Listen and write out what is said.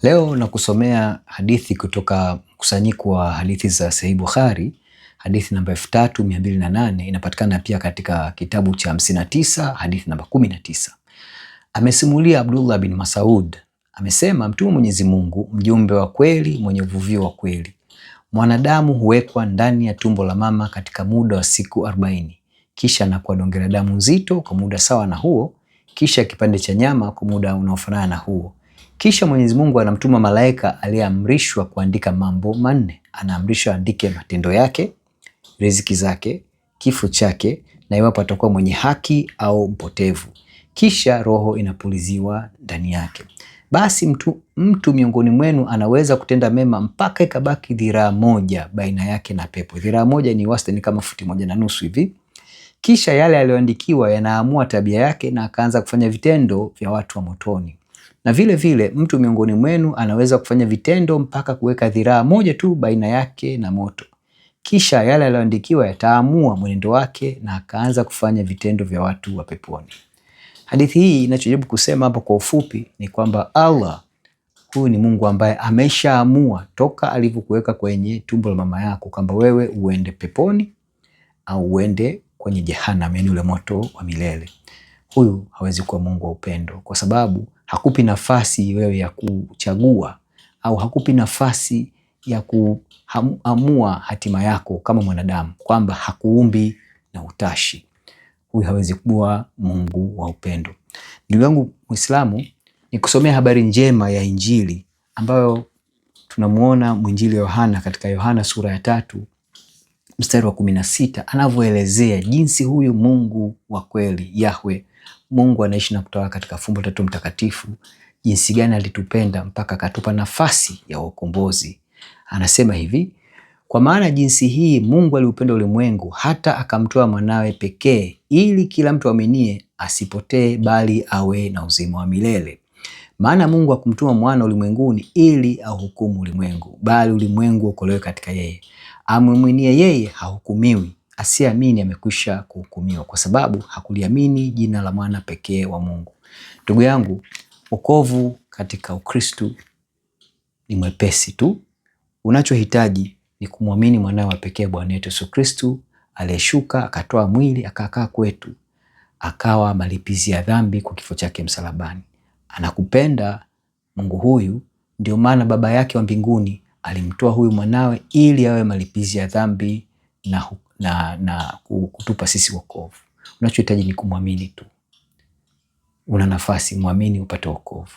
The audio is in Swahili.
Leo nakusomea hadithi kutoka mkusanyiko wa hadithi za Sahih Bukhari, hadithi namba 3208, inapatikana pia katika kitabu cha 59, hadithi namba 19. Amesimulia Abdullah bin Mas'ud, amesema Mtume Mwenyezi Mungu, mjumbe wa kweli, mwenye uvuvio wa kweli, mwanadamu huwekwa ndani ya tumbo la mama katika muda wa siku 40, kisha anakuwa donge la damu nzito kwa muda sawa na huo, kisha kipande cha nyama kwa muda unaofanana na huo. Kisha Mwenyezi Mungu anamtuma malaika aliyeamrishwa kuandika mambo manne. Anaamrishwa andike matendo yake, riziki zake, kifo chake, na iwapo atakuwa mwenye haki au mpotevu. Kisha roho inapuliziwa ndani yake. Basi mtu miongoni mwenu anaweza kutenda mema mpaka ikabaki dhiraa moja baina yake na pepo. Dhiraa moja ni wastani kama futi 1.5 hivi. Kisha yale aliyoandikiwa yanaamua tabia yake na akaanza kufanya vitendo vya watu wa motoni. Na vile vile mtu miongoni mwenu anaweza kufanya vitendo mpaka kuweka dhiraa moja tu baina yake na moto. Kisha yale aliyoandikiwa yataamua mwenendo wake na akaanza kufanya vitendo vya watu wa peponi. Hadithi hii inachojaribu kusema hapo kwa ufupi ni kwamba Allah, huyu ni Mungu ambaye ameshaamua toka alivyokuweka kwenye tumbo la mama yako kwamba wewe uende peponi au uende kwenye jehanamu, yani ule moto wa milele. Huyu hawezi kuwa Mungu wa upendo kwa sababu hakupi nafasi wewe ya kuchagua au hakupi nafasi ya kuamua hatima yako kama mwanadamu, kwamba hakuumbi na utashi. Huyu hawezi kuwa Mungu wa upendo. Ndugu yangu Muislamu, nikusomea habari njema ya Injili ambayo tunamuona mwinjili Yohana katika Yohana sura ya 3 mstari wa 16 anavyoelezea jinsi huyu Mungu wa kweli, Yahwe, Mungu anaishi na kutawala katika fumbo tatu mtakatifu, jinsi gani alitupenda mpaka akatupa nafasi ya ukombozi. Anasema hivi: kwa maana jinsi hii Mungu aliupenda ulimwengu hata akamtoa mwanawe pekee, ili kila mtu aaminie asipotee bali awe na uzima wa milele. Maana Mungu hakumtuma mwana ulimwenguni ili ahukumu ulimwengu, bali ulimwengu uokolewe katika yeye. Amwaminie yeye hahukumiwi, asiamini amekwisha kuhukumiwa, kwa sababu hakuliamini jina la mwana pekee wa Mungu. Ndugu yangu, wokovu katika Ukristo ni mwepesi tu. Unachohitaji ni kumwamini mwanawe wa pekee, Bwana wetu Yesu Kristo, aliyeshuka akatoa mwili akakaa kwetu, akawa malipizi ya dhambi kwa kifo chake msalabani. Anakupenda Mungu huyu, ndio maana Baba yake wa mbinguni alimtoa huyu mwanawe ili awe malipizi ya dhambi na kutupa sisi wokovu. Unachohitaji ni kumwamini tu. Una nafasi, mwamini upate wokovu.